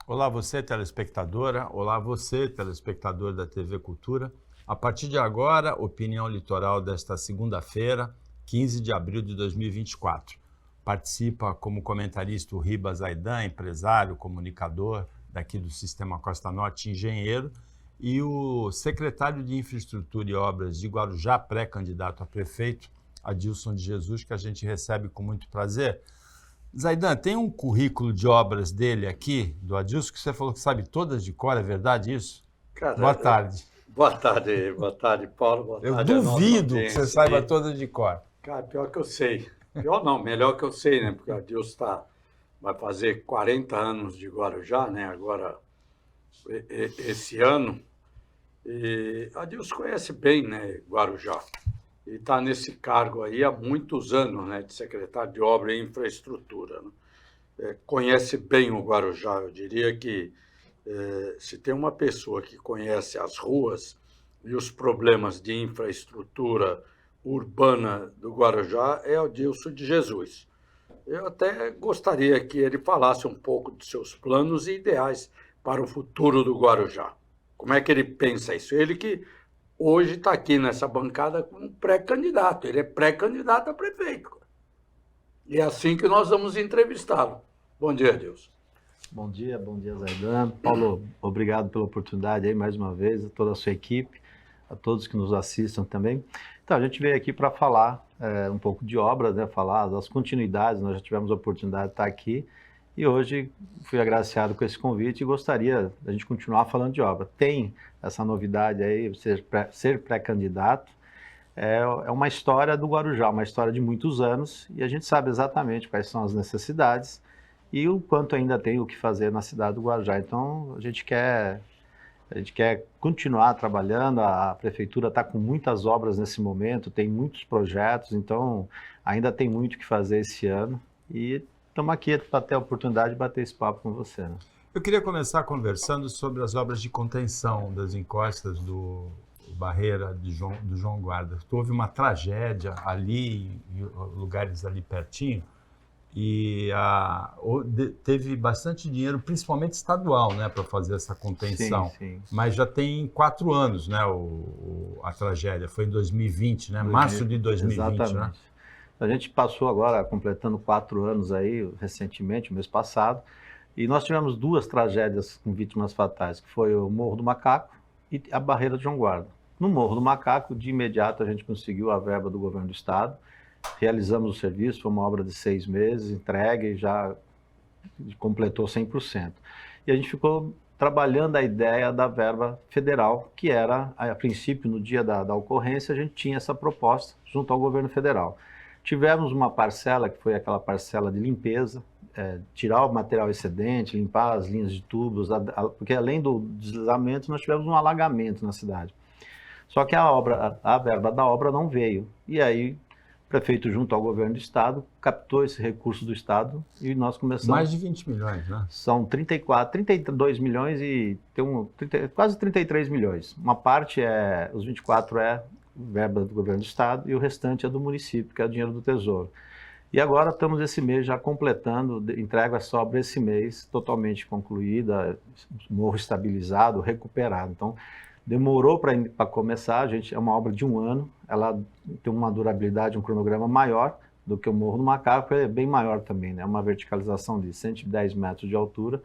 Olá você, telespectadora. Olá você, telespectador da TV Cultura. A partir de agora, opinião litoral desta segunda-feira, 15 de abril de 2024. Participa como comentarista o Ribas Zaidan, empresário, comunicador daqui do Sistema Costa Norte, engenheiro, e o secretário de Infraestrutura e Obras de Guarujá, pré-candidato a prefeito, Adilson de Jesus, que a gente recebe com muito prazer. Zaidan, tem um currículo de obras dele aqui, do Adilson, que você falou que sabe todas de cor, é verdade isso? Cara, Boa tarde. boa tarde, Paulo. Boa Eu tarde à nossa duvido que você audiência saiba aí. todas de cor. Cara, pior que eu sei. Pior não, melhor que eu sei, né? Porque a Deus vai fazer 40 anos de Guarujá, né? Agora, esse ano. E a Deus conhece bem, né, Guarujá. E está nesse cargo aí há muitos anos, né? De secretário de Obra e Infraestrutura, né? Conhece bem o Guarujá. Eu diria que se tem uma pessoa que conhece as ruas e os problemas de infraestrutura urbana do Guarujá, é o Adilson de Jesus. Eu até gostaria que ele falasse um pouco de seus planos e ideais para o futuro do Guarujá. Como é que ele pensa isso? Ele que hoje está aqui nessa bancada como pré-candidato. Ele é pré-candidato a prefeito. E é assim que nós vamos entrevistá-lo. Bom dia, Adilson. Bom dia, Zaidan. Paulo, obrigado pela oportunidade aí mais uma vez, a toda a sua equipe, a todos que nos assistam também. Então, a gente veio aqui para falar um pouco de obras, né? Falar das continuidades, nós já tivemos a oportunidade de estar aqui e hoje fui agraciado com esse convite e gostaria da gente continuar falando de obra. Tem essa novidade aí, ser pré-candidato, é uma história do Guarujá, uma história de muitos anos e a gente sabe exatamente quais são as necessidades e o quanto ainda tem o que fazer na cidade do Guarujá. Então, a gente quer continuar trabalhando, a prefeitura está com muitas obras nesse momento, tem muitos projetos, então ainda tem muito o que fazer esse ano e estamos aqui para ter a oportunidade de bater esse papo com você, né? Eu queria começar conversando sobre as obras de contenção das encostas do Barreira do João Guarda. Houve uma tragédia ali, em lugares ali pertinho, e teve bastante dinheiro, principalmente estadual, né, para fazer essa contenção. Sim. Mas já tem 4 anos, né, a tragédia. Foi em 2020, né, março de 2020. Exatamente. Né? A gente passou agora, completando 4 anos aí, recentemente, mês passado, e nós tivemos 2 tragédias com vítimas fatais, que foi o Morro do Macaco e a Barreira do João Guarda. No Morro do Macaco, de imediato, a gente conseguiu a verba do governo do estado, realizamos o serviço, foi uma obra de 6 meses, entregue e já completou 100%. E a gente ficou trabalhando a ideia da verba federal, que era, a princípio, no dia da ocorrência, a gente tinha essa proposta junto ao governo federal. Tivemos uma parcela, que foi aquela parcela de limpeza, tirar o material excedente, limpar as linhas de tubos, porque além do deslizamento, nós tivemos um alagamento na cidade. Só que a verba da obra não veio. E aí, o prefeito, junto ao governo do estado, captou esse recurso do estado e nós começamos... Mais de 20 milhões, né? São 32 milhões e tem quase 33 milhões. Uma parte os 24 é verba do governo do estado e o restante é do município, que é o dinheiro do Tesouro. E agora estamos esse mês já completando, entrega essa obra esse mês, totalmente concluída, morro estabilizado, recuperado. Então, demorou para começar, é uma obra de 1 ano, ela tem uma durabilidade, um cronograma maior do que o Morro do Macaco, é bem maior também, né? Uma verticalização de 110 metros de altura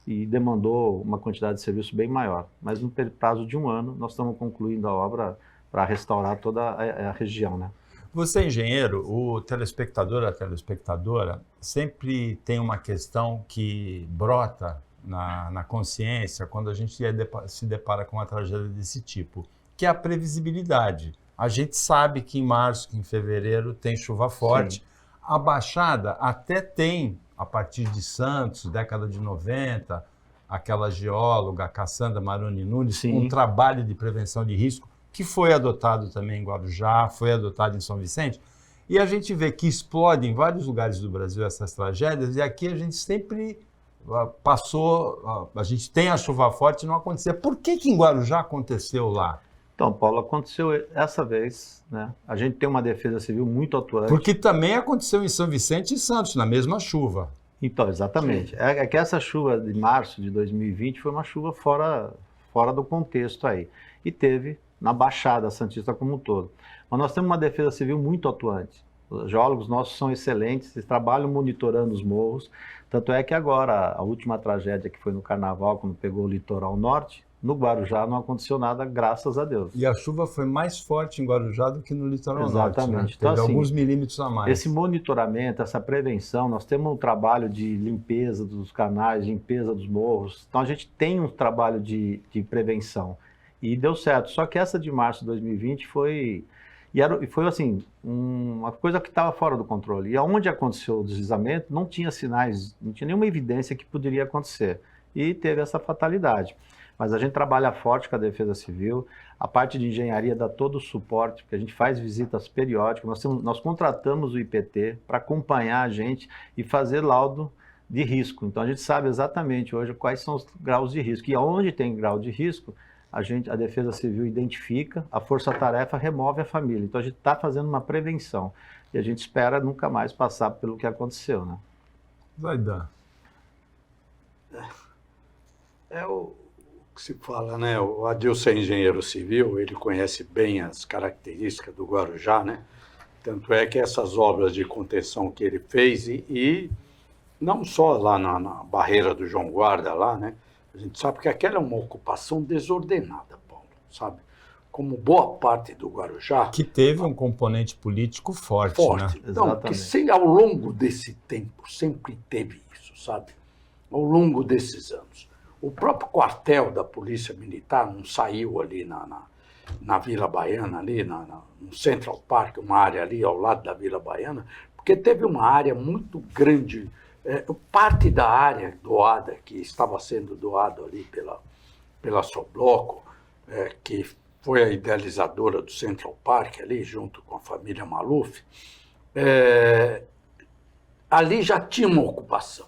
e demandou uma quantidade de serviço bem maior. Mas no prazo de 1 ano, nós estamos concluindo a obra para restaurar toda a região, né? Você é engenheiro, o telespectador, a telespectadora, sempre tem uma questão que brota na consciência quando a gente se depara com uma tragédia desse tipo, que é a previsibilidade. A gente sabe que em março, que em fevereiro tem chuva forte. Sim. A Baixada até tem, a partir de Santos, década de 90, aquela geóloga, Cassandra Maroni Nunes, Sim. Um trabalho de prevenção de risco, que foi adotado também em Guarujá, foi adotado em São Vicente, e a gente vê que explode em vários lugares do Brasil essas tragédias, e aqui a gente sempre a gente tem a chuva forte e não acontecia. Por que em Guarujá aconteceu lá? Então, Paulo, aconteceu essa vez, né? A gente tem uma defesa civil muito atuante. Porque também aconteceu em São Vicente e Santos, na mesma chuva. Então, exatamente. É que essa chuva de março de 2020 foi uma chuva fora do contexto aí. E teve na Baixada Santista como um todo. Mas nós temos uma defesa civil muito atuante. Os geólogos nossos são excelentes, eles trabalham monitorando os morros. Tanto é que agora, a última tragédia que foi no Carnaval, quando pegou o litoral norte, no Guarujá não aconteceu nada, graças a Deus. E a chuva foi mais forte em Guarujá do que no litoral norte, né? Exatamente. Então, Teve assim, alguns milímetros a mais. Esse monitoramento, essa prevenção, nós temos um trabalho de limpeza dos canais, de limpeza dos morros. Então a gente tem um trabalho de prevenção. E deu certo. Só que essa de março de 2020 foi assim, uma coisa que estava fora do controle. E aonde aconteceu o deslizamento, não tinha sinais, não tinha nenhuma evidência que poderia acontecer. E teve essa fatalidade. Mas a gente trabalha forte com a Defesa Civil, a parte de engenharia dá todo o suporte, porque a gente faz visitas periódicas, nós contratamos o IPT para acompanhar a gente e fazer laudo de risco. Então a gente sabe exatamente hoje quais são os graus de risco. E onde tem grau de risco, a Defesa Civil identifica, a força-tarefa remove a família. Então a gente está fazendo uma prevenção e a gente espera nunca mais passar pelo que aconteceu, né? Vai dar. É o que se fala, né? O Adilson é engenheiro civil, ele conhece bem as características do Guarujá, né? Tanto é que essas obras de contenção que ele fez, e não só lá na barreira do João Guarda, lá, né? A gente sabe que aquela é uma ocupação desordenada, Paulo, sabe? Como boa parte do Guarujá... Que teve um componente político forte, né? Então, que ao longo desse tempo sempre teve isso, sabe? Ao longo desses anos. O próprio quartel da Polícia Militar não saiu ali na Vila Baiana, ali no Central Park, uma área ali ao lado da Vila Baiana, porque teve uma área muito grande, parte da área doada, que estava sendo doada ali pela Sobloco, que foi a idealizadora do Central Park ali, junto com a família Maluf, ali já tinha uma ocupação.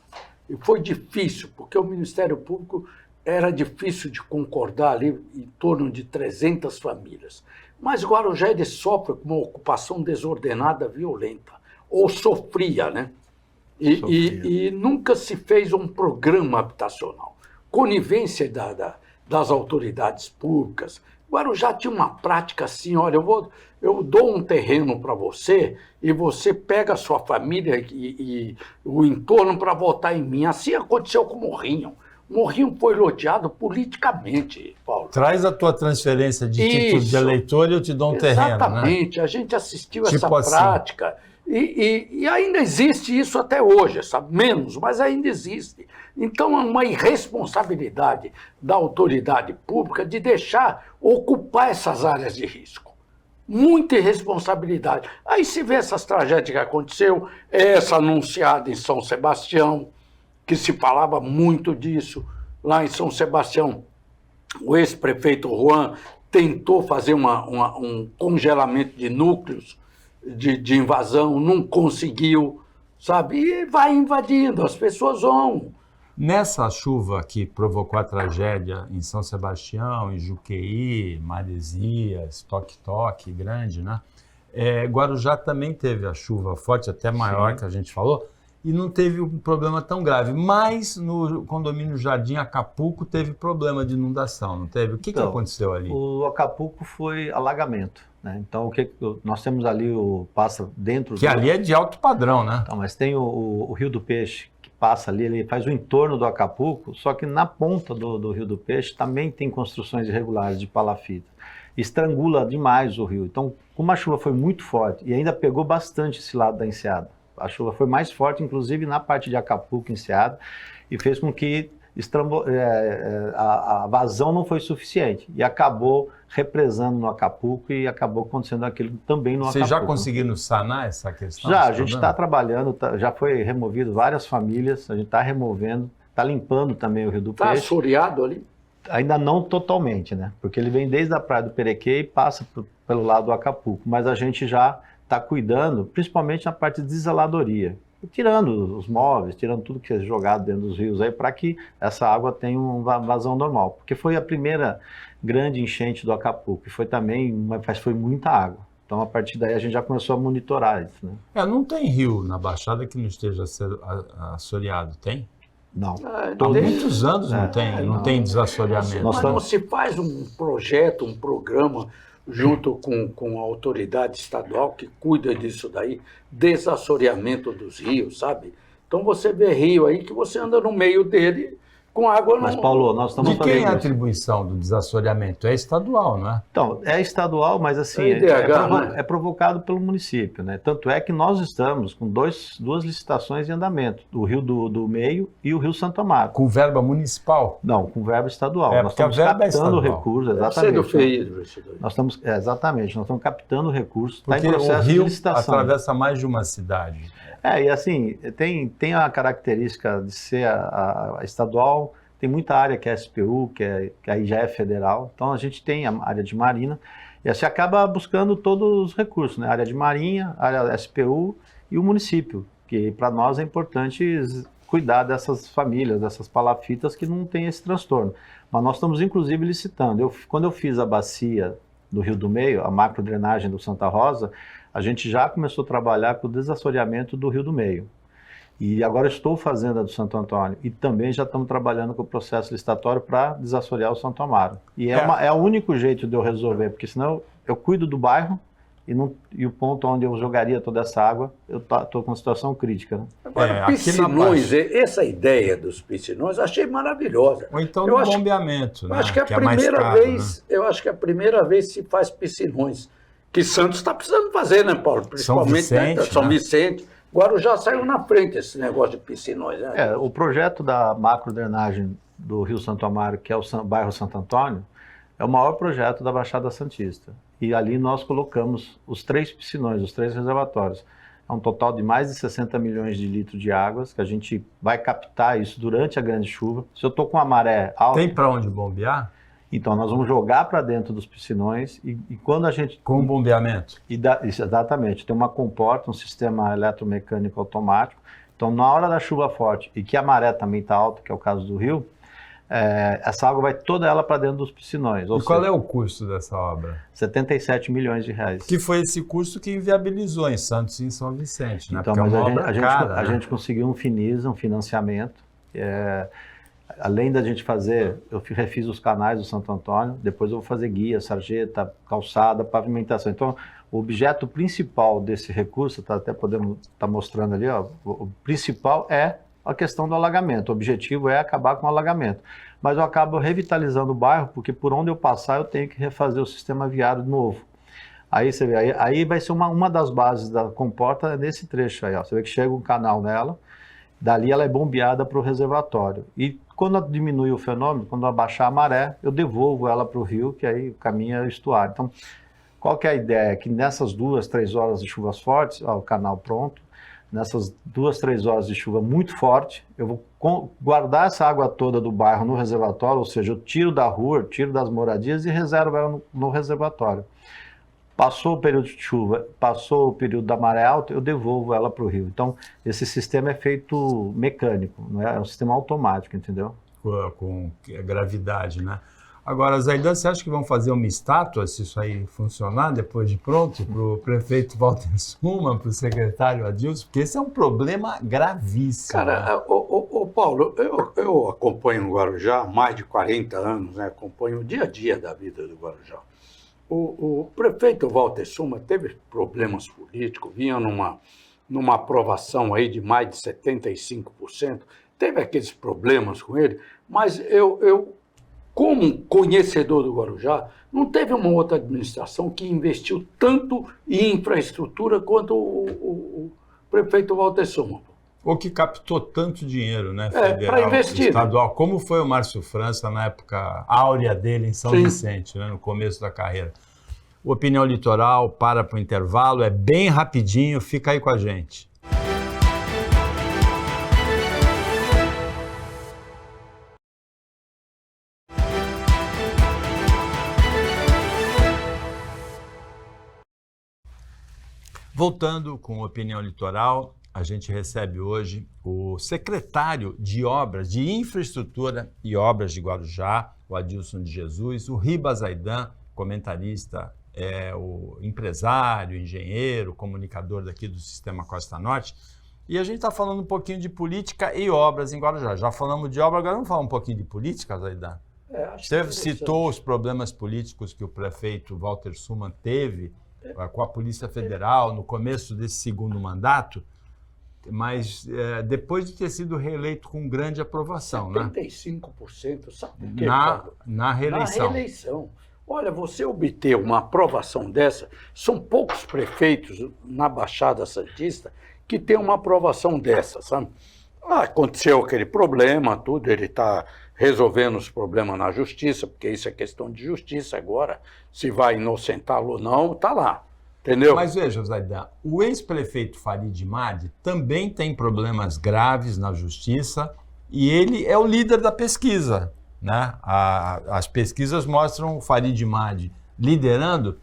E foi difícil, porque o Ministério Público era difícil de concordar ali em torno de 300 famílias. Mas Guarujá ele sofre com uma ocupação desordenada, violenta, ou sofria, né? E nunca se fez um programa habitacional. Conivência das autoridades públicas. Guarujá tinha uma prática assim, olha, eu dou um terreno para você e você pega a sua família e o entorno para votar em mim. Assim aconteceu com o Morrinho. O Morrinho foi loteado politicamente, Paulo. Traz a tua transferência de título de eleitor e eu te dou um terreno, né? Exatamente, a gente assistiu essa prática. E ainda existe isso até hoje, sabe? Menos, mas ainda existe. Então é uma irresponsabilidade da autoridade pública de deixar ocupar essas áreas de risco. Muita irresponsabilidade. Aí se vê essas tragédias que aconteceu, essa anunciada em São Sebastião, que se falava muito disso, lá em São Sebastião, o ex-prefeito Juan tentou fazer um congelamento de núcleos de invasão, não conseguiu, sabe? E vai invadindo, as pessoas vão. Nessa chuva que provocou a tragédia em São Sebastião, em Juqueí, Maresias, Toque-Toque, grande, né? Guarujá também teve a chuva forte, até maior, que a gente falou, e não teve um problema tão grave. Mas no condomínio Jardim Acapulco teve problema de inundação, não teve? O que aconteceu ali? O Acapulco foi alagamento, né? Então, nós temos ali passa dentro... Que ali é de alto padrão, né? Então, mas tem o Rio do Peixe, que passa ali, ele faz o entorno do Acapulco, só que na ponta do Rio do Peixe também tem construções irregulares de palafita. Estrangula demais o rio. Então, como a chuva foi muito forte e ainda pegou bastante esse lado da enseada, a chuva foi mais forte, inclusive na parte de Acapulco, enseada, e fez com que a vazão não foi suficiente e acabou represando no Acapulco e acabou acontecendo aquilo também no Acapulco. Vocês já conseguiram sanar essa questão? Já, a gente está trabalhando, já foi removido várias famílias, a gente está removendo, está limpando também o Rio do Peixe. Está assoreado ali? Ainda não totalmente, né? Porque ele vem desde a Praia do Perequê e passa pelo lado do Acapulco, mas a gente já está cuidando, principalmente na parte de desaladoria, tirando os móveis, tirando tudo que é jogado dentro dos rios aí, para que essa água tenha uma vazão normal. Porque foi a primeira grande enchente do Acapulco, e foi também, mas foi muita água. Então, a partir daí, a gente já começou a monitorar isso, né? Não tem rio na Baixada que não esteja assoreado, tem? Não. Há muitos anos não tem desassoreamento. Mas não se faz um projeto, um programa junto com a autoridade estadual que cuida disso daí, desassoreamento dos rios, sabe? Então você vê rio aí que você anda no meio dele com água no... Mas, Paulo, nós estamos fazendo... De quem é a atribuição do desassoreamento? É estadual, não é? Então, é estadual, mas assim, é provocado pelo município, né? Tanto é que nós estamos com duas licitações em andamento, o Rio do Meio e o Rio Santo Amaro. Com verba municipal? Não, com verba estadual. Nós estamos captando recursos, exatamente. Nós estamos captando recursos, está em processo de licitação. Atravessa mais de uma cidade. E assim, tem a característica de ser a estadual, tem muita área que é SPU, que aí já é federal, então a gente tem a área de marina, e assim acaba buscando todos os recursos, né? Área de marinha, área SPU e o município, que para nós é importante cuidar dessas famílias, dessas palafitas que não tem esse transtorno. Mas nós estamos inclusive licitando. Quando eu fiz a bacia do Rio do Meio, a macrodrenagem do Santa Rosa, a gente já começou a trabalhar com o desassoreamento do Rio do Meio. E agora estou fazendo a do Santo Antônio. E também já estamos trabalhando com o processo licitatório para desassorear o Santo Amaro. E é o único jeito de eu resolver, porque senão eu cuido do bairro e o ponto onde eu jogaria toda essa água, eu estou com uma situação crítica. Né? Agora, piscinões, essa ideia dos piscinões, eu achei maravilhosa. Ou então do bombeamento, né? Acho que é a primeira vez, né? Eu acho que é a primeira vez que se faz piscinões. Que Santos está precisando fazer, né, Paulo? Principalmente São Vicente. Guarujá saiu na frente esse negócio de piscinões. Né? O projeto da macrodrenagem do Rio Santo Amaro, que é o bairro Santo Antônio, é o maior projeto da Baixada Santista. E ali nós colocamos os 3 piscinões, os 3 reservatórios. É um total de mais de 60 milhões de litros de águas, que a gente vai captar isso durante a grande chuva. Se eu estou com a maré alta... Tem para onde bombear? Então, nós vamos jogar para dentro dos piscinões e quando a gente... Com bombeamento? Exatamente. Tem uma comporta, um sistema eletromecânico automático. Então, na hora da chuva forte e que a maré também está alta, que é o caso do rio, essa água vai toda ela para dentro dos piscinões. E qual é o custo dessa obra? 77 milhões de reais. Que foi esse custo que inviabilizou em Santos e em São Vicente, né? Então, mas a gente conseguiu um financiamento. Além da gente fazer, eu refiz os canais do Santo Antônio, depois eu vou fazer guia, sarjeta, calçada, pavimentação. Então, o objeto principal desse recurso, até podemos estar mostrando ali, o principal é a questão do alagamento. O objetivo é acabar com o alagamento. Mas eu acabo revitalizando o bairro, porque por onde eu passar eu tenho que refazer o sistema viário novo. Aí você vê, aí vai ser uma das bases da comporta nesse trecho aí. Você vê que chega um canal nela, dali ela é bombeada para o reservatório. E quando diminui o fenômeno, quando abaixar a maré, eu devolvo ela para o rio, que aí o caminho é o estuário. Então, qual que é a ideia? Que nessas 2, 3 horas de chuvas fortes, o canal pronto, nessas 2, 3 horas de chuva muito forte, eu vou guardar essa água toda do bairro no reservatório, ou seja, eu tiro da rua, tiro das moradias e reservo ela no reservatório. Passou o período de chuva, passou o período da maré alta, eu devolvo ela para o rio. Então, esse sistema é feito mecânico, não é um sistema automático, entendeu? Com gravidade, né? Agora, Zaidan, você acha que vão fazer uma estátua, se isso aí funcionar, depois de pronto, para o prefeito Walter Suma, para o secretário Adilson? Porque esse é um problema gravíssimo. Cara, Paulo, eu acompanho o Guarujá há mais de 40 anos, né? Acompanho o dia a dia da vida do Guarujá. O prefeito Walter Suma teve problemas políticos, vinha numa aprovação aí de mais de 75%, teve aqueles problemas com ele, mas eu como conhecedor do Guarujá, não teve uma outra administração que investiu tanto em infraestrutura quanto o prefeito Walter Suma. Ou que captou tanto dinheiro, né, federal, para investir, estadual, como foi o Márcio França na época áurea dele em São Vicente, né, no começo da carreira. O Opinião Litoral para o intervalo, é bem rapidinho, fica aí com a gente. Voltando com Opinião Litoral, a gente recebe hoje o secretário de Obras, de Infraestrutura e Obras de Guarujá, o Adilson de Jesus, o Ribas Zaidan, comentarista o empresário, engenheiro, comunicador daqui do Sistema Costa Norte. E a gente está falando um pouquinho de política e obras em Guarujá. Já falamos de obra, agora vamos falar um pouquinho de política, Zaidan? Você citou os problemas políticos que o prefeito Walter Suman teve com a Polícia Federal no começo desse segundo mandato, mas depois de ter sido reeleito com grande aprovação, 75%, sabe por quê? Na reeleição. Na reeleição. Olha, você obter uma aprovação dessa, são poucos prefeitos na Baixada Santista que tem uma aprovação dessa, sabe? Aconteceu aquele problema, tudo, ele está resolvendo os problemas na justiça, porque isso é questão de justiça agora, se vai inocentá-lo ou não, está lá, entendeu? Mas veja, Zaidan, o ex-prefeito Farid Madi também tem problemas graves na justiça e ele é o líder da pesquisa, né? As pesquisas mostram o Farid Madi liderando,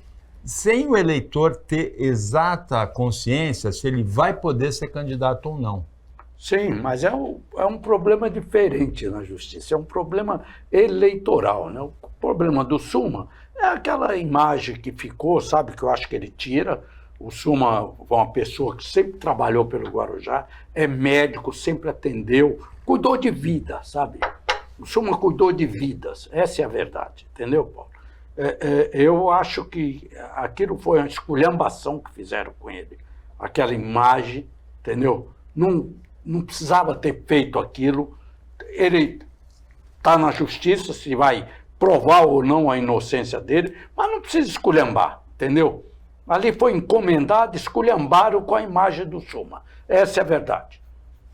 sem o eleitor ter exata consciência se ele vai poder ser candidato ou não. Sim, mas é um problema diferente na justiça, é um problema eleitoral, né? O problema do Suman é aquela imagem que ficou, sabe, que eu acho que ele tira. O Suman é uma pessoa que sempre trabalhou pelo Guarujá, é médico, sempre atendeu, cuidou de vida, sabe? O Suman cuidou de vidas, essa é a verdade, entendeu, Paulo? Eu acho que aquilo foi uma esculhambação que fizeram com ele, aquela imagem, entendeu? Não precisava ter feito aquilo. Ele está na justiça, se vai provar ou não a inocência dele, mas não precisa esculhambar, entendeu? Ali foi encomendado, esculhambaram com a imagem do Suman. Essa é a verdade,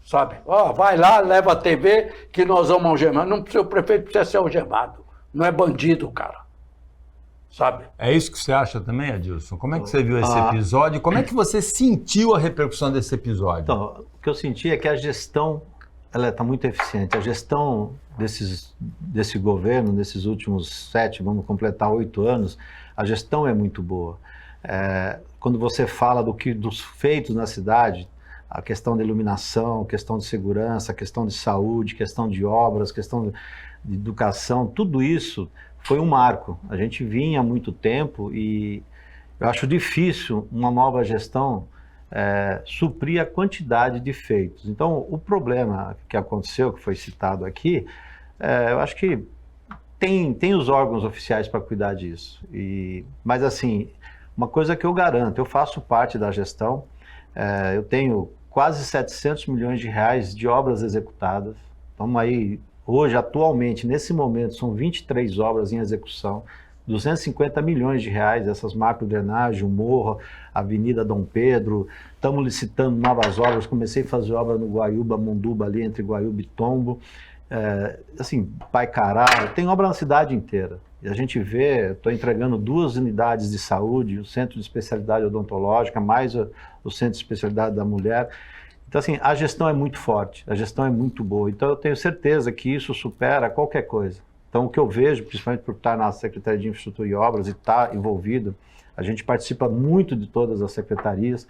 sabe? Vai lá, leva a TV que nós vamos algemar. Não precisa, o prefeito precisa ser algemado, não é bandido, cara. Sabe? É isso que você acha também, Adilson? Como é que você viu esse episódio? Como é que você sentiu a repercussão desse episódio? Então, o que eu senti é que a gestão ela está muito eficiente. A gestão desse governo, nesses últimos 7, vamos completar 8 anos, a gestão é muito boa. Quando você fala dos feitos na cidade, a questão da iluminação, a questão de segurança, a questão de saúde, questão de obras, questão de educação, tudo isso foi um marco. A gente vinha há muito tempo e eu acho difícil uma nova gestão suprir a quantidade de feitos. Então, o problema que aconteceu, que foi citado aqui, eu acho que tem os órgãos oficiais para cuidar disso. Mas, assim, uma coisa que eu garanto, eu faço parte da gestão, eu tenho quase 700 milhões de reais de obras executadas. Estamos aí... Hoje, atualmente, nesse momento, são 23 obras em execução, 250 milhões de reais, essas macro-drenagens, o Morro, a Avenida Dom Pedro, estamos licitando novas obras, comecei a fazer obra no Guaiúba, Munduba, ali entre Guaiúba e Tombo, assim, Paicará, tem obra na cidade inteira. E a gente vê, estou entregando 2 unidades de saúde, o Centro de Especialidade Odontológica, mais o Centro de Especialidade da Mulher. Então, assim, a gestão é muito forte, a gestão é muito boa. Então, eu tenho certeza que isso supera qualquer coisa. Então, o que eu vejo, principalmente por estar na Secretaria de Infraestrutura e Obras e estar envolvido, a gente participa muito de todas as secretarias.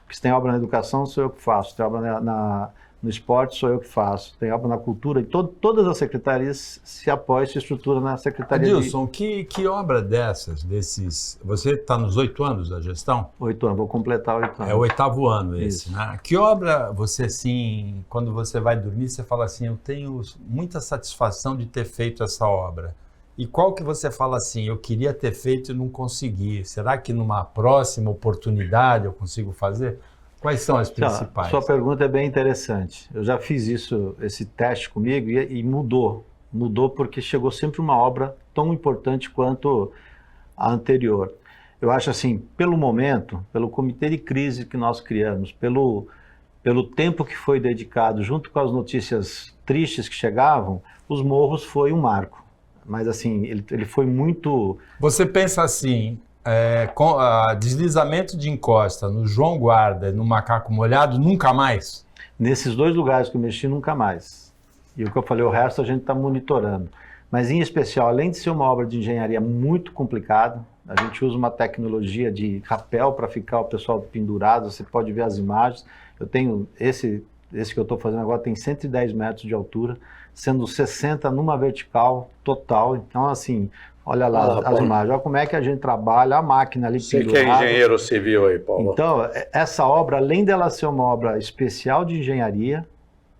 Porque se tem obra na educação, sou eu que faço. Se tem obra no esporte, sou eu que faço. Tem obra na cultura, e todas as secretarias se apoiam, se estruturam na Secretaria Adilson, que obra desses... Você está nos 8 anos da gestão? 8 anos, vou completar 8 anos. É o 8º ano esse, Isso. né? Que obra você, assim, quando você vai dormir, você fala assim, eu tenho muita satisfação de ter feito essa obra. E qual que você fala assim, eu queria ter feito e não consegui? Será que numa próxima oportunidade eu consigo fazer? Quais são as principais? Sua pergunta é bem interessante. Eu já fiz esse teste comigo e mudou. Mudou porque chegou sempre uma obra tão importante quanto a anterior. Eu acho assim, pelo momento, pelo comitê de crise que nós criamos, pelo tempo que foi dedicado, junto com as notícias tristes que chegavam, os morros foi um marco. Mas assim, ele foi muito... Você pensa assim... com deslizamento de encosta no João Guarda e no Macaco Molhado, nunca mais? Nesses 2 lugares que eu mexi, nunca mais. E o que eu falei, o resto a gente está monitorando. Mas em especial, além de ser uma obra de engenharia muito complicada, a gente usa uma tecnologia de rapel para ficar o pessoal pendurado, você pode ver as imagens. Eu tenho esse que eu estou fazendo agora tem 110 metros de altura, sendo 60 numa vertical total. Então, assim, Olha lá as imagens, olha como é que a gente trabalha, a máquina ali Você que é engenheiro civil aí, Paulo. Então, essa obra, além dela ser uma obra especial de engenharia,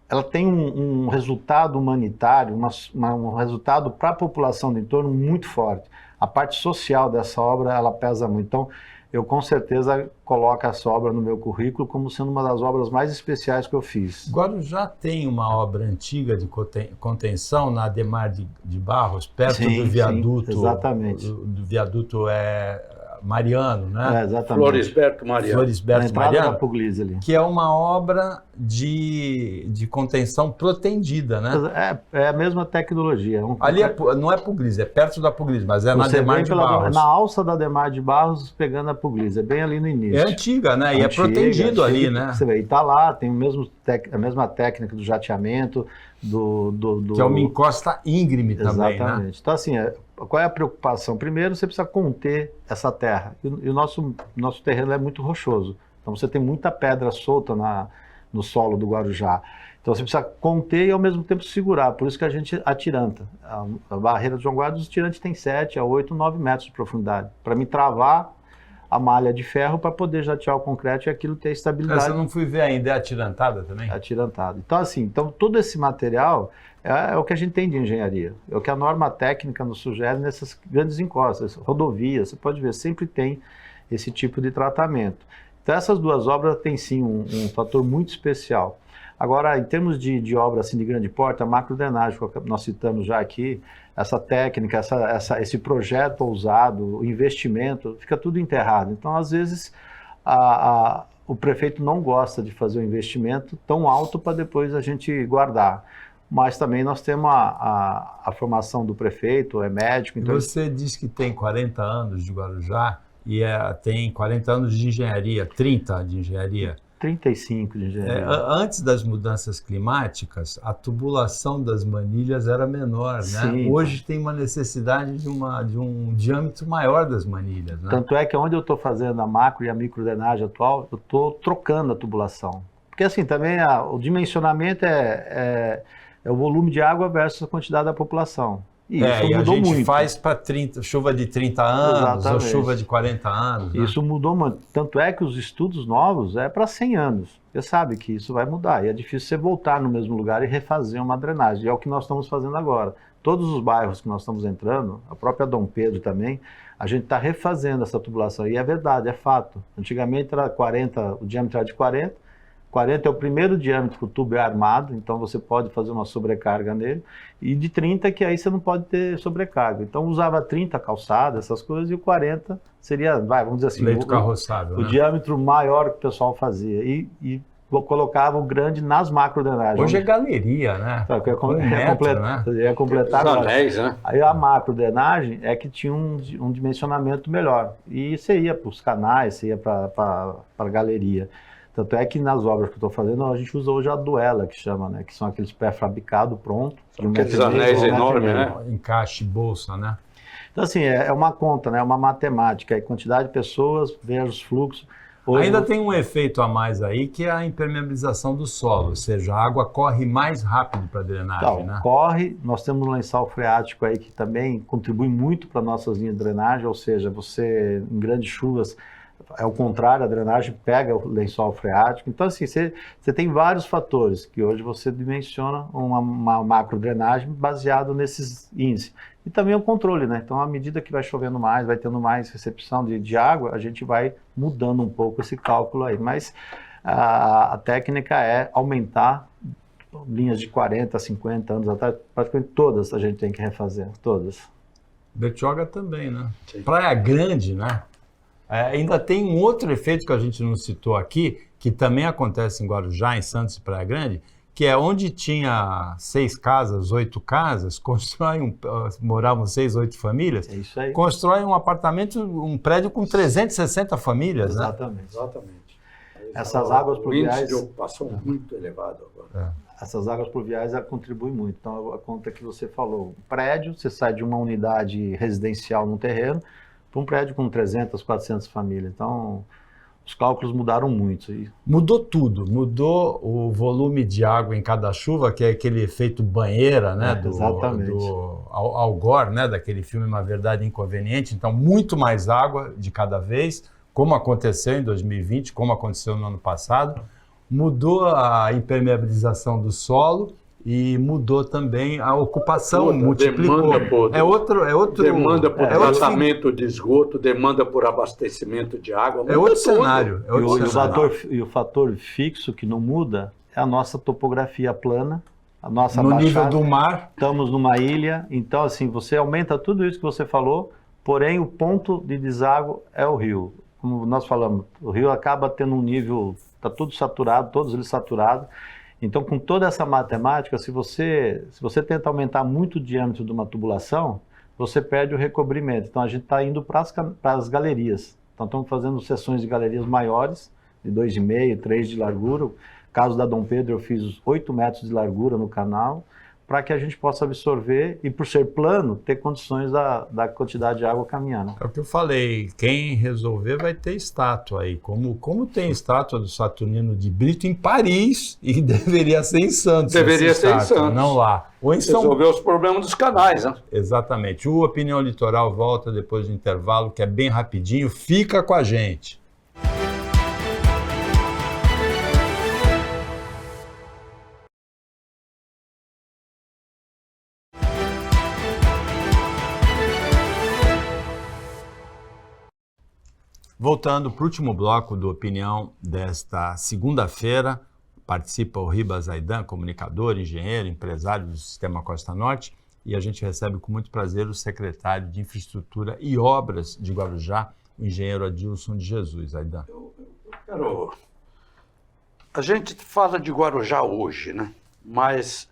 ela tem um resultado humanitário, um resultado para a população do entorno muito forte. A parte social dessa obra, ela pesa muito. Então, eu com certeza coloco essa obra no meu currículo como sendo uma das obras mais especiais que eu fiz. Guarujá tem uma obra antiga de contenção na Ademar de Barros, perto do viaduto. Sim, exatamente. Do viaduto Mariano, né? Exatamente. Florisberto Mariano. Florisberto Mariano, da Puglisi ali. que é uma obra de contenção protendida, né? É a mesma tecnologia. Ali não é Puglisi, é perto da Puglisi, mas é na Ademar de Barros. Na alça da Ademar de Barros, pegando a Puglisi, é bem ali no início. É antiga, né? E é protegido ali, né? Você vê, e tá lá, tem a mesma técnica do jateamento, que é uma encosta íngreme também, exatamente. Né? Então, assim, qual é a preocupação? Primeiro, você precisa conter essa terra. E o nosso terreno é muito rochoso. Então, você tem muita pedra solta no solo do Guarujá. Então, você precisa conter e, ao mesmo tempo, segurar. Por isso que a gente atiranta. A barreira de João Guarda, os tirantes têm 7 a 8, 9 metros de profundidade. Para me travar a malha de ferro para poder jatear o concreto e aquilo ter estabilidade. Essa eu não fui ver ainda, é atirantada também? É atirantada. Então, assim, todo esse material é o que a gente tem de engenharia. É o que a norma técnica nos sugere nessas grandes encostas, rodovias, você pode ver, sempre tem esse tipo de tratamento. Então, essas duas obras têm sim um fator muito especial. Agora, em termos de obra assim, de grande porte, a macrodrenagem, que nós citamos já aqui, essa técnica, esse projeto ousado, o investimento, fica tudo enterrado. Então, às vezes, o prefeito não gosta de fazer um investimento tão alto para depois a gente guardar. Mas também nós temos a formação do prefeito, é médico. Então... Você diz que tem 40 anos de Guarujá e tem 40 anos de engenharia, 30 de engenharia. 35 de engenharia. Antes das mudanças climáticas, a tubulação das manilhas era menor, né? Sim. Hoje tem uma necessidade de um diâmetro maior das manilhas, né? Tanto é que onde eu estou fazendo a macro e a microdrenagem atual, eu estou trocando a tubulação. Porque assim, também o dimensionamento é o volume de água versus a quantidade da população. E a gente faz para chuva de 30 anos, exatamente, ou chuva de 40 anos. Né? Isso mudou muito. Tanto é que os estudos novos é para 100 anos. Você sabe que isso vai mudar. E é difícil você voltar no mesmo lugar e refazer uma drenagem. E é o que nós estamos fazendo agora. Todos os bairros que nós estamos entrando, a própria Dom Pedro também, a gente está refazendo essa tubulação. E é verdade, é fato. Antigamente era 40, o diâmetro era de 40. 40 é o primeiro diâmetro que o tubo é armado, então você pode fazer uma sobrecarga nele, e de 30 que aí você não pode ter sobrecarga. Então usava 30 calçada, essas coisas, e o 40 seria, vamos dizer assim, leito carroçável, o diâmetro maior que o pessoal fazia, e colocava o grande nas macrodrenagens. Hoje é galeria, né? Ia completar os anéis, né? Aí a macrodrenagem é que tinha um dimensionamento melhor, e você ia para os canais, você ia para a galeria. Tanto é que nas obras que eu estou fazendo, a gente usa hoje a duela, que chama, né? Que são aqueles pré-fabricados prontos. Aqueles anéis enormes, né? Encaixe, bolsa, né? Então, assim, é uma conta, né? É uma matemática. É quantidade de pessoas versus fluxo. Hoje... Ainda tem um efeito a mais aí, que é a impermeabilização do solo. Ou seja, a água corre mais rápido para a drenagem, né? Corre. Nós temos um lençol freático aí que também contribui muito para nossas linhas de drenagem. Ou seja, você, em grandes chuvas... É o contrário, a drenagem pega o lençol freático. Então, assim, você tem vários fatores que hoje você dimensiona uma macro-drenagem baseado nesses índices. E também o controle, né? Então, à medida que vai chovendo mais, vai tendo mais recepção de água, a gente vai mudando um pouco esse cálculo aí. Mas a técnica é aumentar linhas de 40, 50 anos atrás, praticamente todas a gente tem que refazer, todas. Bertioga também, né? Sim. Praia Grande, né? Ainda tem um outro efeito que a gente não citou aqui, que também acontece em Guarujá, em Santos e Praia Grande, que é onde tinha 6 casas, 8 casas, moravam 6, 8 famílias, é isso aí. Constrói um apartamento, um prédio com 360 famílias. Exatamente. Né? Exatamente. Essas águas pluviais... O índice de ocupação muito elevado agora. Essas águas pluviais contribuem muito. Então, a conta que você falou, um prédio, você sai de uma unidade residencial no terreno, para um prédio com 300, 400 famílias. Então, os cálculos mudaram muito. Mudou tudo, mudou o volume de água em cada chuva, que é aquele efeito banheira, né, exatamente. do Al Gore, né, daquele filme Uma Verdade Inconveniente. Então, muito mais água de cada vez, como aconteceu em 2020, como aconteceu no ano passado. Mudou a impermeabilização do solo e mudou também a ocupação, multiplicou. Demanda por tratamento de esgoto, demanda por abastecimento de água. É outro cenário. E o fator fixo que não muda é a nossa topografia plana, a nossa no baixada. Nível do mar. Estamos numa ilha, então assim, você aumenta tudo isso que você falou, porém o ponto de deságua é o rio. Como nós falamos, o rio acaba tendo um nível, está tudo saturado, todos eles saturados. Então, com toda essa matemática, se você tenta aumentar muito o diâmetro de uma tubulação, você perde o recobrimento. Então, a gente está indo para as galerias. Então, estamos fazendo sessões de galerias maiores, de 2,5, 3 de largura. No caso da Dom Pedro, eu fiz 8 metros de largura no canal, para que a gente possa absorver e, por ser plano, ter condições da quantidade de água caminhar. Né? É o que eu falei, quem resolver vai ter estátua aí, como tem estátua do Saturnino de Brito em Paris, e deveria ser em Santos. Deveria ser em Santos. Não lá. Ou em resolver os problemas dos canais, né? Exatamente. O Opinião Litoral volta depois do intervalo, que é bem rapidinho. Fica com a gente. Voltando para o último bloco do Opinião desta segunda-feira, participa o Ribas Aidan, comunicador, engenheiro, empresário do Sistema Costa Norte, e a gente recebe com muito prazer o secretário de Infraestrutura e Obras de Guarujá, o engenheiro Adilson de Jesus. Aidan. A gente fala de Guarujá hoje, né? Mas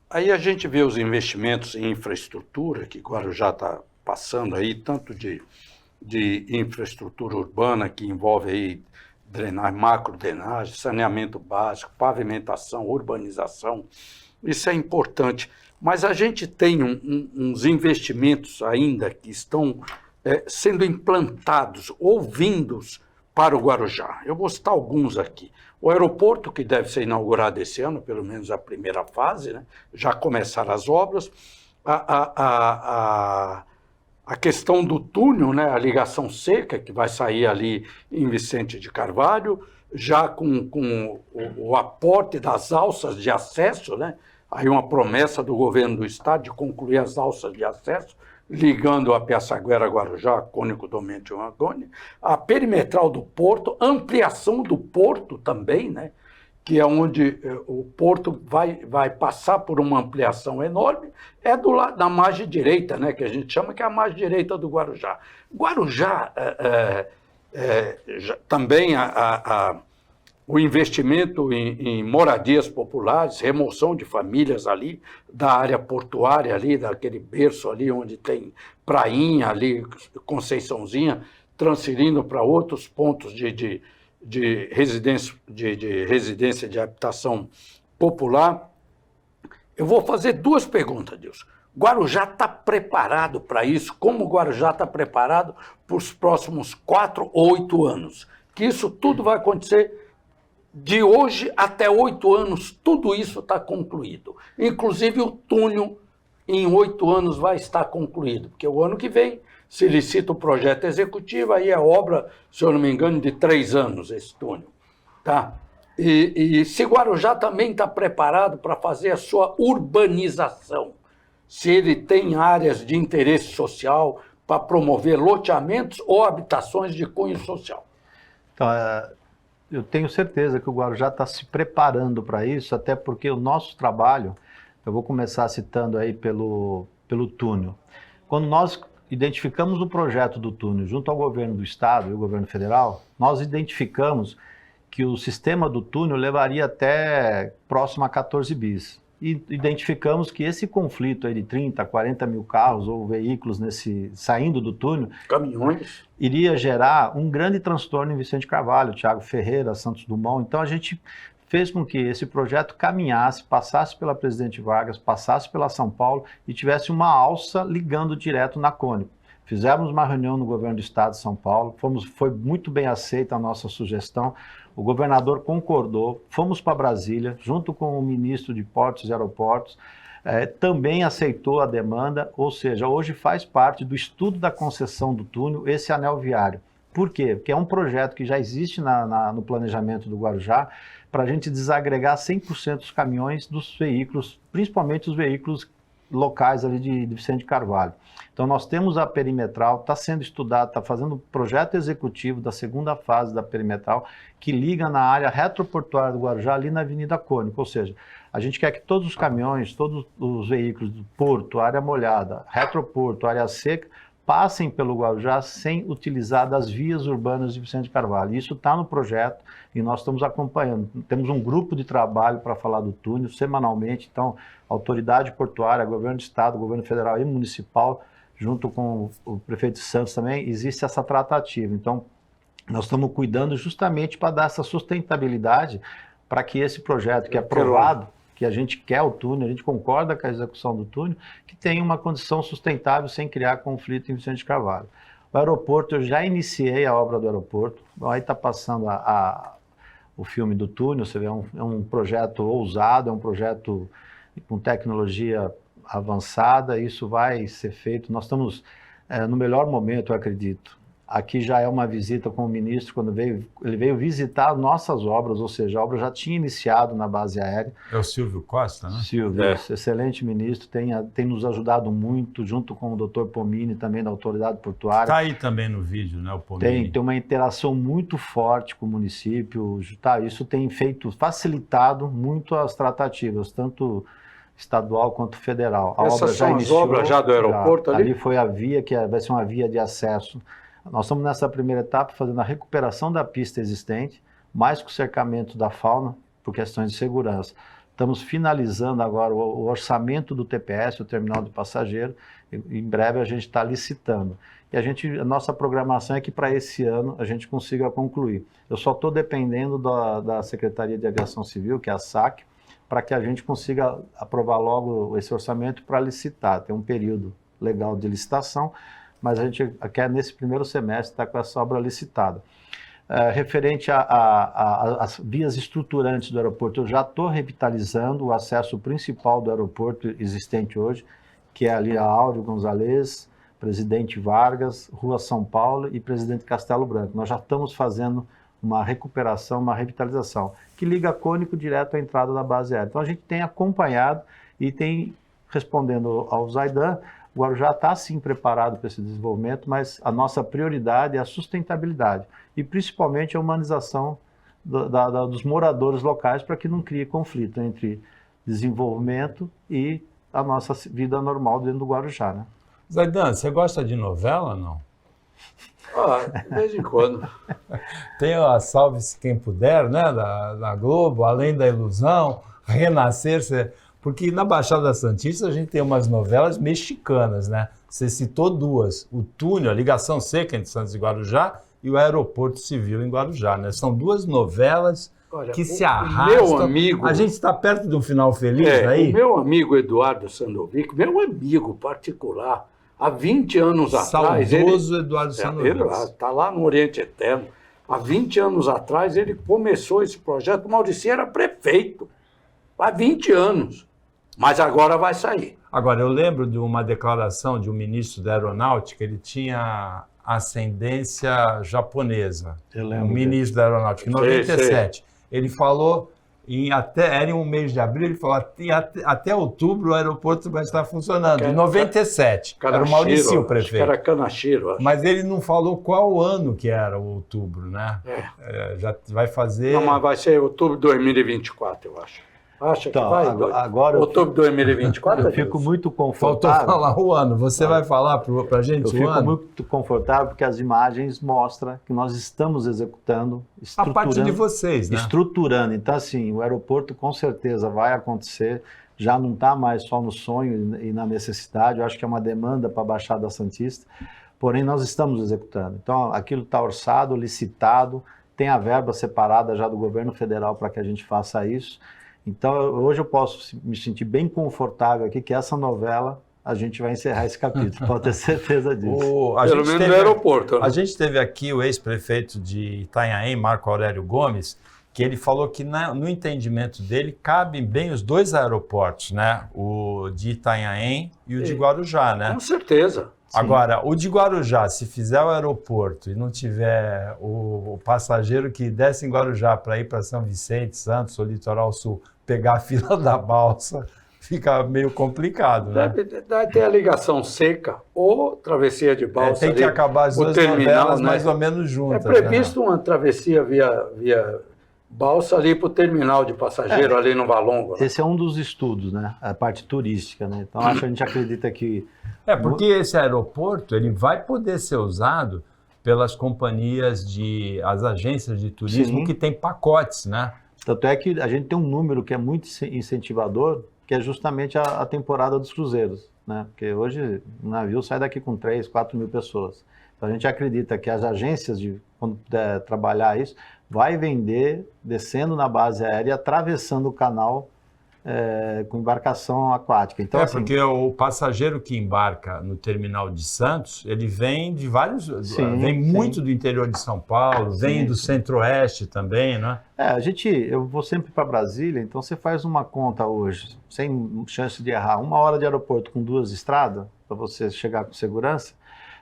aí a gente vê os investimentos em infraestrutura que Guarujá está passando aí, tanto de infraestrutura urbana, que envolve aí drenagem, macro-drenagem, saneamento básico, pavimentação, urbanização. Isso é importante. Mas a gente tem uns investimentos ainda que estão sendo implantados ou vindos para o Guarujá. Eu vou citar alguns aqui. O aeroporto, que deve ser inaugurado esse ano, pelo menos a primeira fase, né? Já começaram as obras. A questão do túnel, né, a ligação seca, que vai sair ali em Vicente de Carvalho, já com o aporte das alças de acesso, né, aí uma promessa do governo do estado de concluir as alças de acesso, ligando a Piaçaguera, Guarujá, Cônico Domênio e Angônia, a perimetral do porto, ampliação do porto também, né, que é onde o porto vai passar por uma ampliação enorme, é do lado da margem direita, né, que a gente chama que é a margem direita do Guarujá. Guarujá, também o investimento em moradias populares, remoção de famílias ali, da área portuária ali, daquele berço ali onde tem prainha ali, Conceiçãozinha, transferindo para outros pontos de residência de habitação popular. Eu vou fazer duas perguntas, Deus. Guarujá está preparado para isso? Como o Guarujá está preparado para os próximos 4 ou 8 anos? Que isso tudo vai acontecer de hoje até 8 anos, tudo isso está concluído. Inclusive o túnel em 8 anos vai estar concluído, porque o ano que vem se licita o projeto executivo, aí é obra, se eu não me engano, de 3 anos esse túnel. Tá? E se Guarujá também está preparado para fazer a sua urbanização, se ele tem áreas de interesse social para promover loteamentos ou habitações de cunho social. Então, eu tenho certeza que o Guarujá está se preparando para isso, até porque o nosso trabalho, eu vou começar citando aí pelo túnel. Quando nós identificamos o projeto do túnel junto ao governo do estado e o governo federal, nós identificamos que o sistema do túnel levaria até próximo a 14 bis. E identificamos que esse conflito aí de 30, 40 mil carros ou veículos saindo do túnel, caminhões, iria gerar um grande transtorno em Vicente Carvalho, Thiago Ferreira, Santos Dumont. Então a gente fez com que esse projeto caminhasse, passasse pela Presidente Vargas, passasse pela São Paulo e tivesse uma alça ligando direto na Cônico. Fizemos uma reunião no governo do estado de São Paulo, foi muito bem aceita a nossa sugestão, o governador concordou, fomos para Brasília, junto com o ministro de Portos e Aeroportos, também aceitou a demanda, ou seja, hoje faz parte do estudo da concessão do túnel esse anel viário. Por quê? Porque é um projeto que já existe no planejamento do Guarujá, para a gente desagregar 100% dos caminhões dos veículos, principalmente os veículos locais ali de Vicente Carvalho. Então nós temos a perimetral, está sendo estudado, está fazendo um projeto executivo da segunda fase da perimetral, que liga na área retroportuária do Guarujá, ali na Avenida Cônica, ou seja, a gente quer que todos os caminhões, todos os veículos do porto, área molhada, retroporto, área seca, passem pelo Guarujá sem utilizar das vias urbanas de Vicente Carvalho. Isso está no projeto e nós estamos acompanhando. Temos um grupo de trabalho para falar do túnel semanalmente, então, autoridade portuária, governo do estado, governo federal e municipal, junto com o prefeito de Santos também, existe essa tratativa. Então, nós estamos cuidando justamente para dar essa sustentabilidade para que esse projeto que é aprovado, que a gente quer o túnel, a gente concorda com a execução do túnel, que tenha uma condição sustentável sem criar conflito em Vicente Carvalho. O aeroporto, eu já iniciei a obra do aeroporto, aí está passando o filme do túnel, você vê, é um projeto ousado, é um projeto com tecnologia avançada, isso vai ser feito, nós estamos no melhor momento, eu acredito. Aqui já é uma visita com o ministro, quando ele veio visitar nossas obras, ou seja, a obra já tinha iniciado na base aérea. É o Silvio Costa, né? Silvio, excelente ministro, tem nos ajudado muito, junto com o doutor Pomini, também da autoridade portuária. Está aí também no vídeo, né, o Pomini? Tem uma interação muito forte com o município, isso tem facilitado muito as tratativas, tanto estadual quanto federal. Essas são as obras já do aeroporto ali? Ali foi a via, que vai ser uma via de acesso. Nós estamos nessa primeira etapa fazendo a recuperação da pista existente, mais com o cercamento da fauna, por questões de segurança. Estamos finalizando agora o orçamento do TPS, o Terminal de Passageiro, e em breve a gente está licitando. E a nossa programação é que para esse ano a gente consiga concluir. Eu só estou dependendo da Secretaria de Aviação Civil, que é a SAC, para que a gente consiga aprovar logo esse orçamento para licitar. Tem um período legal de licitação, mas a gente quer, nesse primeiro semestre, estar com essa obra licitada. Referente às vias estruturantes do aeroporto, eu já estou revitalizando o acesso principal do aeroporto existente hoje, que é ali a Áureo Gonzalez, Presidente Vargas, Rua São Paulo e Presidente Castelo Branco. Nós já estamos fazendo uma recuperação, uma revitalização, que liga Cônico direto à entrada da base aérea. Então a gente tem acompanhado e tem, respondendo ao Zaidan, o Guarujá está sim preparado para esse desenvolvimento, mas a nossa prioridade é a sustentabilidade e principalmente a humanização dos moradores locais para que não crie conflito entre desenvolvimento e a nossa vida normal dentro do Guarujá, né? Zaidan, você gosta de novela ou não? De vez em quando. Tem a Salve-se Quem Puder, né, da Globo, Além da Ilusão, Renascer... Porque na Baixada Santista a gente tem umas novelas mexicanas, né? Você citou duas, o túnel, a ligação seca entre Santos e Guarujá e o aeroporto civil em Guarujá, né? São duas novelas que se arrastam. Meu amigo... A gente está perto de um final feliz aí? O meu amigo Eduardo Sandovic, meu amigo particular, há 20 anos atrás... Saudoso Eduardo Sandovic. Ele está lá no Oriente Eterno. Há 20 anos atrás ele começou esse projeto, o Mauricinho era prefeito. Há 20 anos. Mas agora vai sair. Agora, eu lembro de uma declaração de um ministro da Aeronáutica, ele tinha ascendência japonesa. Eu lembro. Um ministro da Aeronáutica, em 97. Ele falou, era em um mês de abril, ele falou, até outubro o aeroporto vai estar funcionando. Em 97. Era o Mauricinho o prefeito. Era Canachiro, acho. Mas ele não falou qual ano que era o outubro, né? Já vai fazer... Não, mas vai ser outubro de 2024, eu acho. Acha então, que vai? Agora outubro de 2024? Eu fico muito confortável. Faltou falar o ano. Você vai falar para a gente o ano? Eu fico muito confortável porque as imagens mostram que nós estamos executando, a parte de vocês, né? Estruturando. Então, assim, o aeroporto com certeza vai acontecer. Já não está mais só no sonho e na necessidade. Eu acho que é uma demanda para a Baixada Santista. Porém, nós estamos executando. Então, aquilo está orçado, licitado, tem a verba separada já do governo federal para que a gente faça isso. Então, hoje eu posso me sentir bem confortável aqui, que essa novela, a gente vai encerrar esse capítulo, pode ter certeza disso. Pelo menos no aeroporto. Né? A gente teve aqui o ex-prefeito de Itanhaém, Marco Aurélio Gomes, que ele falou que no entendimento dele cabem bem os dois aeroportos, né? O de Itanhaém e o de Guarujá, né? Com certeza. Agora, o de Guarujá, se fizer o aeroporto e não tiver o passageiro que desce em Guarujá para ir para São Vicente, Santos ou Litoral Sul, pegar a fila da balsa, fica meio complicado, né? Deve ter a ligação seca ou travessia de balsa. Tem que acabar as duas novelas mais ou menos juntas. É previsto uma travessia via balsa ali para o terminal de passageiro, ali no Valongo. Né? Esse é um dos estudos, né? A parte turística, né? Então, a gente acredita que... porque esse aeroporto ele vai poder ser usado pelas companhias as agências de turismo que têm pacotes, né? Tanto é que a gente tem um número que é muito incentivador, que é justamente a temporada dos cruzeiros, né? Porque hoje um navio sai daqui com 3, 4 mil pessoas. Então, a gente acredita que as agências, quando puder trabalhar isso, vai vender descendo na base aérea, atravessando o canal com embarcação aquática. Então, assim, porque o passageiro que embarca no terminal de Santos, ele vem de vários... vem muito do interior de São Paulo, vem do centro-oeste também, né? Eu vou sempre para Brasília, então você faz uma conta hoje, sem chance de errar, 1 hora de aeroporto com 2 estradas, para você chegar com segurança,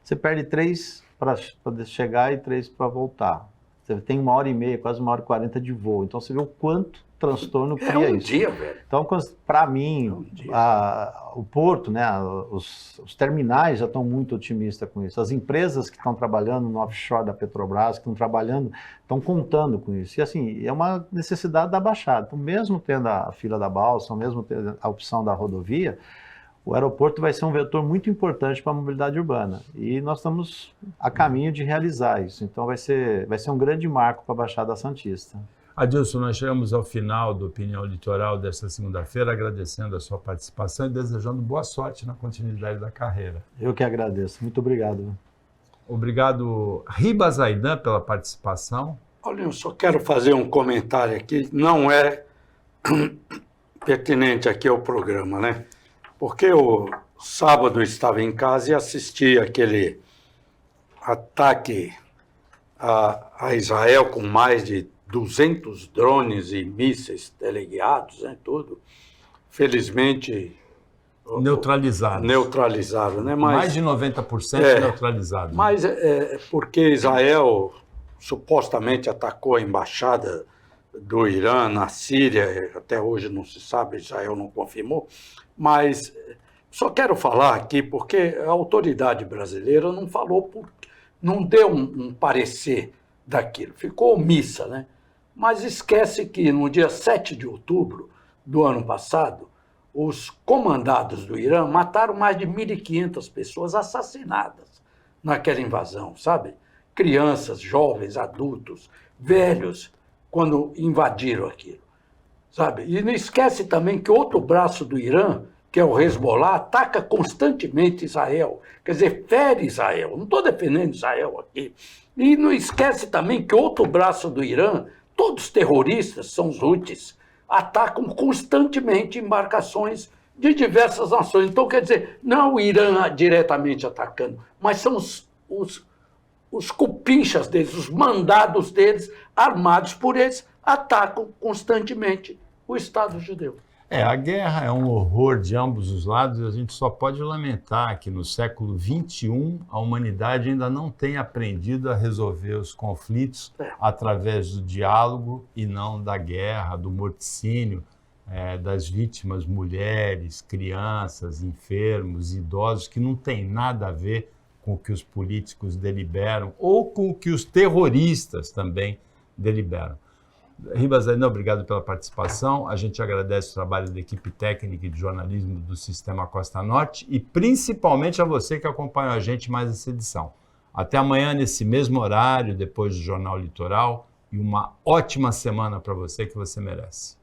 você perde 3 para chegar e 3 para voltar. Você tem 1h30, quase 1h40 de voo. Então, você vê o quanto transtorno cria isso. Dia, velho. Então, para mim, o porto, né, os terminais já estão muito otimistas com isso. As empresas que estão trabalhando no offshore da Petrobras, que estão trabalhando, estão contando com isso. E, assim, é uma necessidade da Baixada. Então, mesmo tendo a fila da balsa, mesmo tendo a opção da rodovia, o aeroporto vai ser um vetor muito importante para a mobilidade urbana. E nós estamos a caminho de realizar isso. Então, vai ser um grande marco para a Baixada Santista. Adilson, nós chegamos ao final do Opinião Litoral desta segunda-feira, agradecendo a sua participação e desejando boa sorte na continuidade da carreira. Eu que agradeço. Muito obrigado. Obrigado, Ribas Aidan, pela participação. Olha, eu só quero fazer um comentário aqui, não é pertinente aqui ao programa, né? Porque eu, sábado, estava em casa e assisti aquele ataque a Israel com mais de 200 drones e mísseis teleguiados, né, tudo. Felizmente... Neutralizaram, né? Mais de 90% neutralizados. Mas porque Israel supostamente atacou a embaixada do Irã na Síria, até hoje não se sabe, Israel não confirmou, mas só quero falar aqui porque a autoridade brasileira não falou, não deu um parecer daquilo, ficou omissa, né? Mas esquece que no dia 7 de outubro do ano passado, os comandados do Irã mataram mais de 1.500 pessoas assassinadas naquela invasão, sabe? Crianças, jovens, adultos, velhos, quando invadiram aquilo, sabe? E não esquece também que outro braço do Irã, que é o Hezbollah, ataca constantemente Israel, quer dizer, fere Israel. Não estou defendendo Israel aqui. E não esquece também que outro braço do Irã, todos terroristas, são os Houthis, atacam constantemente embarcações de diversas nações. Então, quer dizer, não é o Irã diretamente atacando, mas são os cupinchas deles, os mandados deles, armados por eles, atacam constantemente o Estado judeu. A guerra é um horror de ambos os lados e a gente só pode lamentar que no século XXI a humanidade ainda não tem aprendido a resolver os conflitos através do diálogo e não da guerra, do morticínio, das vítimas, mulheres, crianças, enfermos, idosos, que não tem nada a ver com o que os políticos deliberam ou com o que os terroristas também deliberam. Ribas Aidan, obrigado pela participação. A gente agradece o trabalho da equipe técnica e de jornalismo do Sistema Costa Norte e principalmente a você que acompanhou a gente mais essa edição. Até amanhã, nesse mesmo horário, depois do Jornal Litoral, e uma ótima semana para você que você merece.